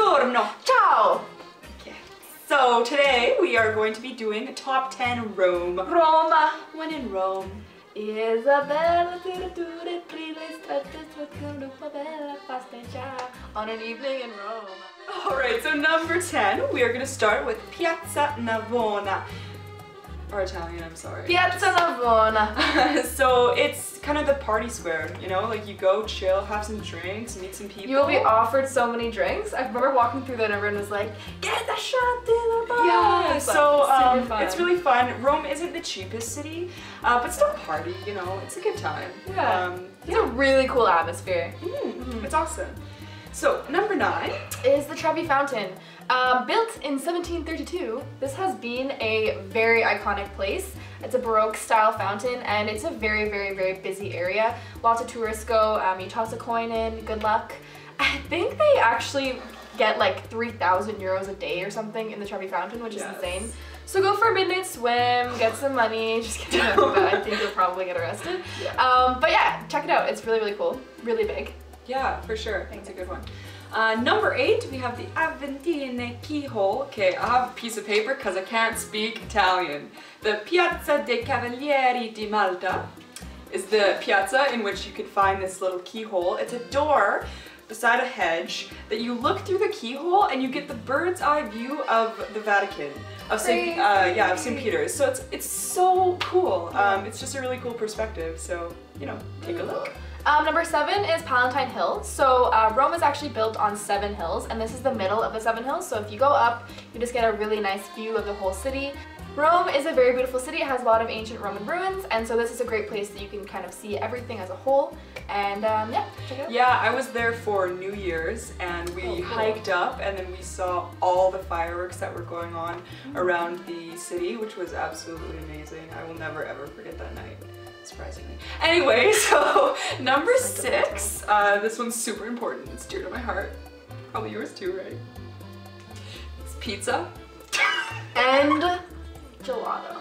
Buongiorno. Ciao. Okay. So today we are going to be doing top 10 Rome. Roma. When in Rome. Isabella on an evening in Rome. Alright, so number 10, we are going to start with Piazza Navona. Or Italian, I'm sorry. Piazza Navona. So it's kind of the party square, you know, like you go chill, have some drinks, meet some people. You will be offered so many drinks. I remember walking through there and everyone was like, get the shot de la bar. Yeah, so it's it's really fun. Rome isn't the cheapest city, but still party, you know, it's a good time. Yeah, it's a really cool atmosphere. It's awesome. So number 9 is the Trevi Fountain. Built in 1732, this has been a very iconic place. It's a Baroque style fountain and it's a very, very, very busy area. Lots of tourists go, you toss a coin in, good luck. I think they actually get like 3,000 euros a day or something in the Trevi Fountain, which is insane. So go for a midnight swim, get some money, just kidding, but I think you'll probably get arrested. Yeah. But yeah, check it out, it's really, really cool, really big. Yeah, for sure. That's a good one. Number 8, we have the Aventine keyhole. Okay, I have a piece of paper because I can't speak Italian. The Piazza dei Cavalieri di Malta is the piazza in which you could find this little keyhole. It's a door beside a hedge that you look through the keyhole and you get the bird's eye view of the Vatican, of St. Peter's. So it's so cool. It's just a really cool perspective. So, you know, take a look. Number 7 is Palatine Hill. So Rome is actually built on 7 hills and this is the middle of the 7 hills. So if you go up, you just get a really nice view of the whole city. Rome is a very beautiful city. It has a lot of ancient Roman ruins and so this is a great place that you can kind of see everything as a whole. And yeah, check it out. Yeah, I was there for New Year's and we hiked up and then we saw all the fireworks that were going on around the city, which was absolutely amazing. I will never ever forget that night. Surprisingly. Anyway, so number 6, this one's super important. It's dear to my heart. Probably yours too, right? It's pizza. And gelato.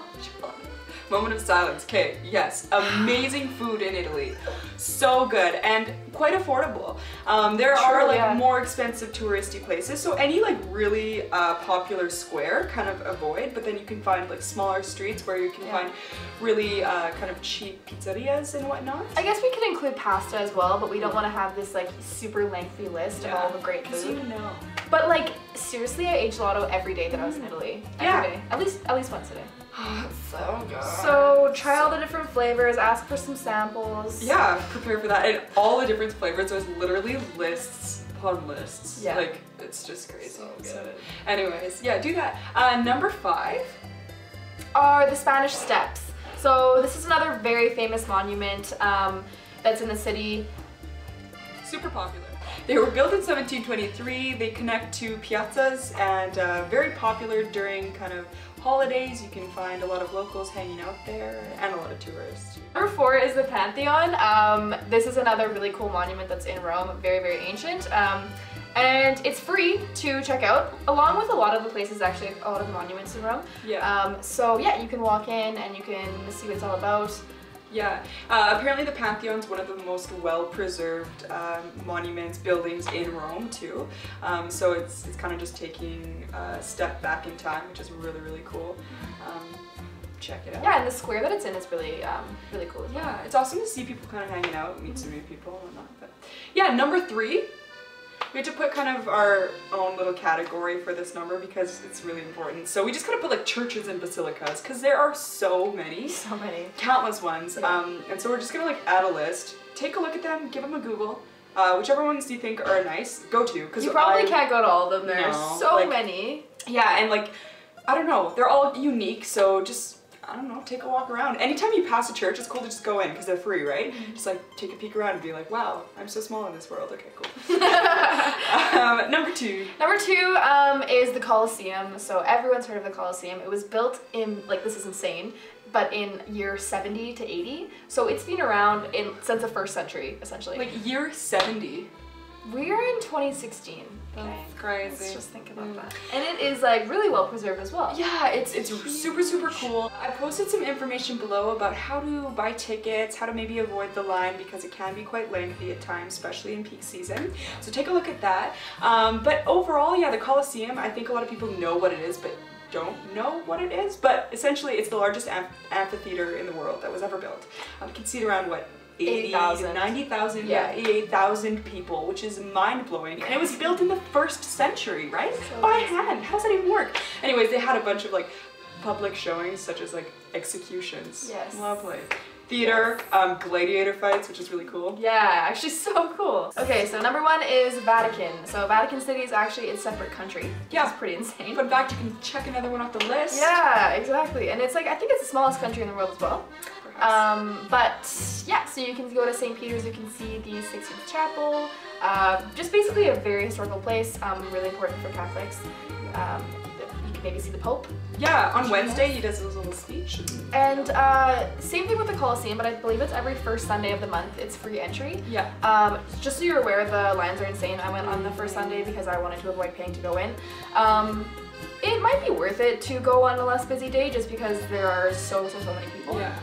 Moment of silence. Okay, yes, amazing food in Italy. So good and quite affordable. There are like more expensive touristy places, so any like really popular square kind of avoid, but then you can find like smaller streets where you can find really kind of cheap pizzerias and whatnot. I guess we could include pasta as well, but we don't want to have this like super lengthy list of all the great food. You know. But like seriously, I ate gelato every day that I was in Italy. Every day. At least once a day. Oh, it's so good. So try all the different flavors, ask for some samples. Yeah, prepare for that. And all the different flavors, there's literally lists upon lists. Yeah. Like, it's just crazy. So good. So, anyways, yeah, do that. Number 5 are the Spanish Steps. So this is another very famous monument that's in the city. Super popular. They were built in 1723. They connect to piazzas and very popular during kind of holidays. You can find a lot of locals hanging out there and a lot of tourists. Number 4 is the Pantheon. This is another really cool monument that's in Rome, very, very ancient. And it's free to check out, along with a lot of the places, actually, a lot of the monuments in Rome. Yeah. So yeah, you can walk in and you can see what it's all about. Yeah, apparently the Pantheon's one of the most well-preserved monuments, buildings in Rome too. So it's kind of just taking a step back in time, which is really, really cool. Check it out. Yeah, and the square that it's in is really, really cool as well. Yeah, it's awesome to see people kind of hanging out, meet some new people and whatnot. But yeah, number 3. We had to put kind of our own little category for this number because it's really important. So we just kind of put like churches and basilicas because there are so many. So many. Countless ones. Yeah. And so we're just gonna like add a list, take a look at them, give them a Google. Whichever ones you think are nice, go to. You probably can't go to all of them. There's so many. Yeah, and like, I don't know, they're all unique, so just, I don't know, take a walk around. Anytime you pass a church, it's cool to just go in because they're free, right? Just like take a peek around and be like, wow, I'm so small in this world. Okay, cool. Number 2. Number 2 is the Colosseum. So everyone's heard of the Colosseum. It was built in, like, this is insane, but in year 70 to 80. So it's been around since the 1st century, essentially. Like year 70? We're in 2016. That's Okay. crazy. Let's just think about that. And it is like really well preserved as well. Yeah, it's super cool. I posted some information below about how to buy tickets, how to maybe avoid the line because it can be quite lengthy at times, especially in peak season. So take a look at that. But overall, yeah, the Coliseum, I think a lot of people know what it is, but don't know what it is. But essentially, it's the largest amphitheater in the world that was ever built. It can seat around what? 80,000. 90,000, yeah, 88,000 people, which is mind-blowing. And it was built in the 1st century, right? So By crazy. hand. How does that even work? Anyways, they had a bunch of like public showings, such as like executions. Yes. Lovely. Theater, gladiator fights, which is really cool. Yeah, actually so cool. Okay, so number 1 is Vatican. So Vatican City is actually a separate country, which Yeah. is pretty insane. Fun fact, you can check another one off the list. Yeah, exactly. And it's like, I think it's the smallest country in the world as well. Perhaps. But yeah, so you can go to St. Peter's, you can see the 16th Chapel. Just basically a very historical place, really important for Catholics. You can maybe see the Pope. Yeah, on Wednesday he does his little speech. And same thing with the Coliseum, but I believe it's every first Sunday of the month. It's free entry. Yeah. Just so you're aware, the lines are insane. I went on the first Sunday because I wanted to avoid paying to go in. It might be worth it to go on a less busy day just because there are so many people. Yeah.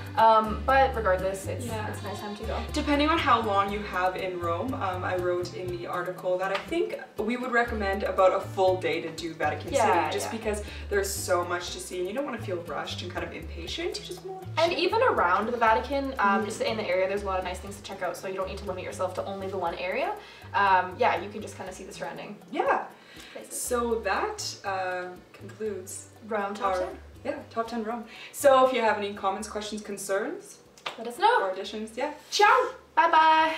But regardless, it's Yeah. a nice time to go. Depending on how long you have in Rome, I wrote in the article that I think we would recommend about a full day to do Vatican Yeah, City, just yeah. because there's so much to see and you don't want to feel rushed and kind of impatient. You just want to And even around the Vatican, just in the area, there's a lot of nice things to check out, so you don't need to limit yourself to only the one area. Yeah, you can just kind of see the surrounding yeah. places. So that concludes Rome top 10. Yeah, top 10 Rome. So if you have any comments, questions, concerns, Let us know. or additions, yeah. Ciao! Bye bye.